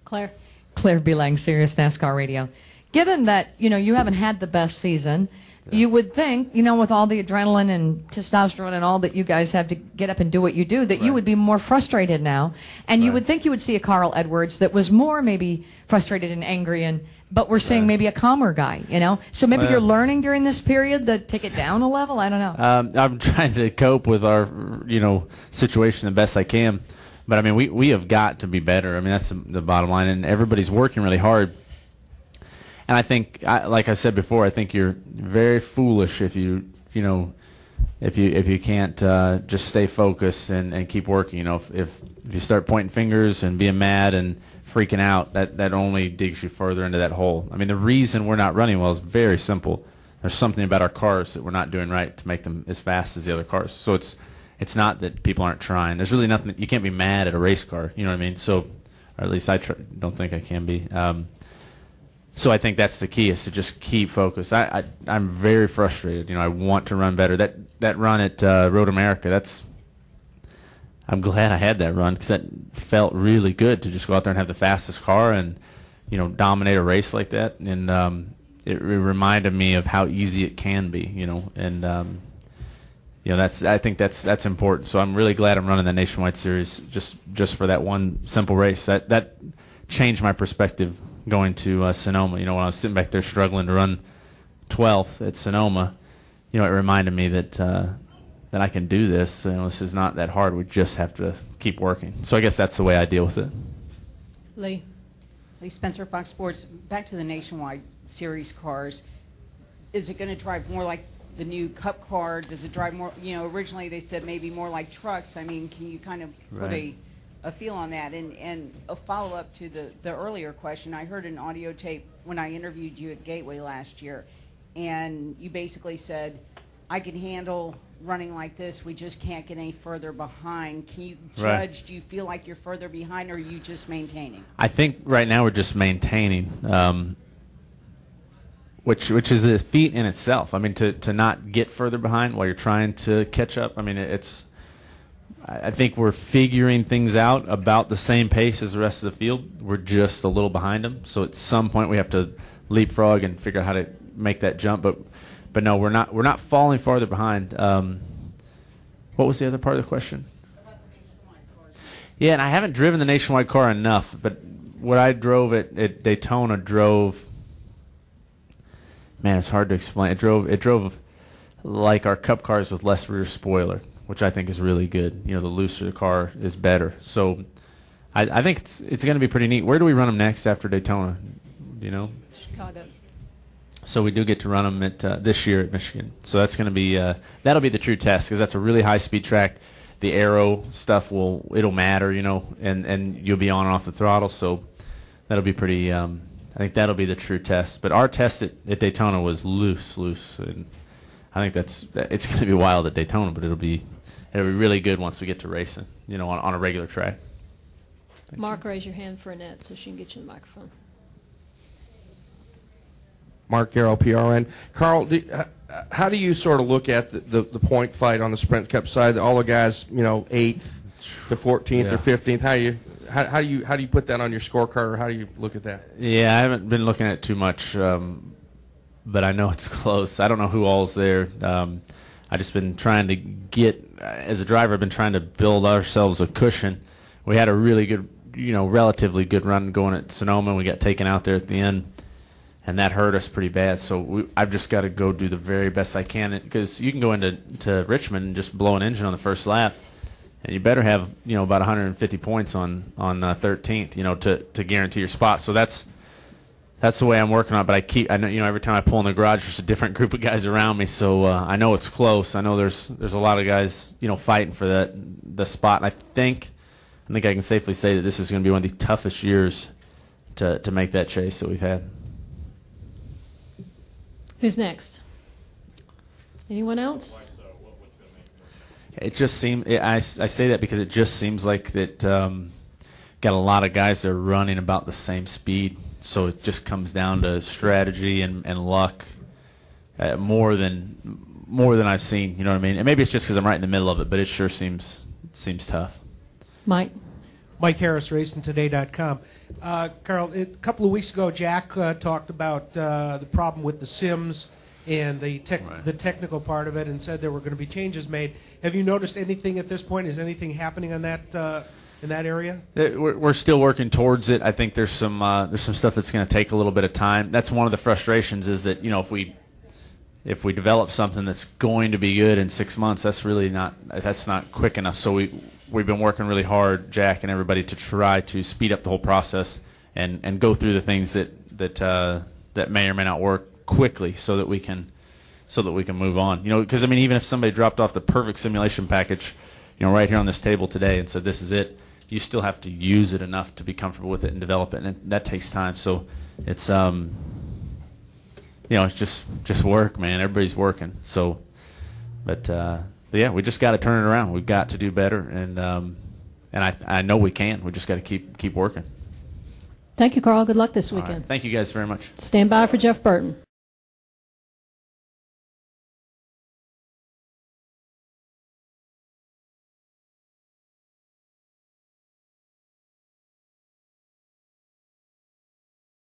Claire? Claire Belang, Sirius NASCAR Radio. Given that, you haven't had the best season, you would think, with all the adrenaline and testosterone and all that you guys have to get up and do what you do, that you would be more frustrated now. And you would think you would see a Carl Edwards that was more maybe frustrated and angry, but we're seeing maybe a calmer guy, So maybe you're learning during this period to take it down a level? I don't know. I'm trying to cope with our, situation the best I can. But, we have got to be better. That's the bottom line. And everybody's working really hard. And I think, like I said before, I think you're very foolish if you can't just stay focused and keep working. If you start pointing fingers and being mad and freaking out, that only digs you further into that hole. The reason we're not running well is very simple. There's something about our cars that we're not doing right to make them as fast as the other cars. So it's not that people aren't trying. There's really nothing. You can't be mad at a race car. You know what I mean? So, or at least I don't think I can be. So I think that's the key, is to just keep focused. I'm very frustrated. I want to run better. That run at Road America, I'm glad I had that run, because that felt really good to just go out there and have the fastest car and, dominate a race like that. And it reminded me of how easy it can be, and I think that's important. So I'm really glad I'm running the Nationwide Series just for that one simple race. That changed my perspective going to Sonoma. When I was sitting back there struggling to run 12th at Sonoma, it reminded me that I can do this. This is not that hard. We just have to keep working. So I guess that's the way I deal with it. Lee Spencer, Fox Sports. Back to the Nationwide Series cars. Is it going to drive more like the new Cup car? Does it drive more? Originally they said maybe more like trucks. Can you kind of put a feel on that? And a follow-up to the earlier question, I heard an audio tape when I interviewed you at Gateway last year, and you basically said, I can handle running like this, we just can't get any further behind. Can you judge, do you feel like you're further behind, or are you just maintaining? I think right now we're just maintaining, which is a feat in itself. To not get further behind while you're trying to catch up, I think we're figuring things out about the same pace as the rest of the field. We're just a little behind them. So at some point we have to leapfrog and figure out how to make that jump. But no, we're not falling farther behind. What was the other part of the question? Yeah, and I haven't driven the Nationwide car enough. But what I drove at Daytona man, it's hard to explain. It drove like our Cup cars with less rear spoiler, which I think is really good. The looser the car is better. So I think it's going to be pretty neat. Where do we run them next after Daytona? Do you know? Chicago. So we do get to run them at this year at Michigan. So that's going to be that'll be the true test, because that's a really high-speed track. The aero stuff it'll matter, and you'll be on and off the throttle. So that'll be pretty. I think that'll be the true test. But our test at Daytona was loose, and I think it's going to be wild at Daytona, but it'll be really good once we get to racing, on a regular track. Mark, raise your hand for Annette so she can get you the microphone. Mark Garrow, PRN. Carl, how do you sort of look at the point fight on the Sprint Cup side? All the guys, 8th to 14th or 15th. How do you put that on your scorecard, or how do you look at that? Yeah, I haven't been looking at it too much, but I know it's close. I don't know who all's there. I've just been trying to as a driver, I've been trying to build ourselves a cushion. We had a really good, relatively good run going at Sonoma. We got taken out there at the end, and that hurt us pretty bad. So I've just got to go do the very best I can, because you can go into Richmond and just blow an engine on the first lap, and you better have about 150 points on 13th, to guarantee your spot. So that's the way I'm working on it. But I know every time I pull in the garage, there's a different group of guys around me. So I know it's close. I know there's a lot of guys fighting for the spot. And I think I can safely say that this is going to be one of the toughest years to make that chase that we've had. Who's next? Anyone else? It just seems. I say that because it just seems like that. Got a lot of guys that are running about the same speed, so it just comes down to strategy and luck more than I've seen. You know what I mean? And maybe it's just because I'm right in the middle of it, but it sure seems tough. Mike. Mike Harris, RacingToday.com. Carl, a couple of weeks ago, Jack talked about the problem with the sims and the technical part of it, and said there were going to be changes made. Have you noticed anything at this point? Is anything happening on that in that area? We're still working towards it. I think there's some stuff that's going to take a little bit of time. That's one of the frustrations, is that if we develop something that's going to be good in 6 months, that's not quick enough. So we've been working really hard, Jack and everybody, to try to speed up the whole process and go through the things that may or may not work quickly, so that we can move on. Because I mean, even if somebody dropped off the perfect simulation package, right here on this table today, and said this is it, you still have to use it enough to be comfortable with it and develop it, and that takes time. So it's it's just work, man. Everybody's working. So, but yeah, we just got to turn it around. We've got to do better, and I know we can. We just got to keep working. Thank you, Carl. Good luck this All weekend. right. Thank you guys very much. Stand by for Jeff Burton.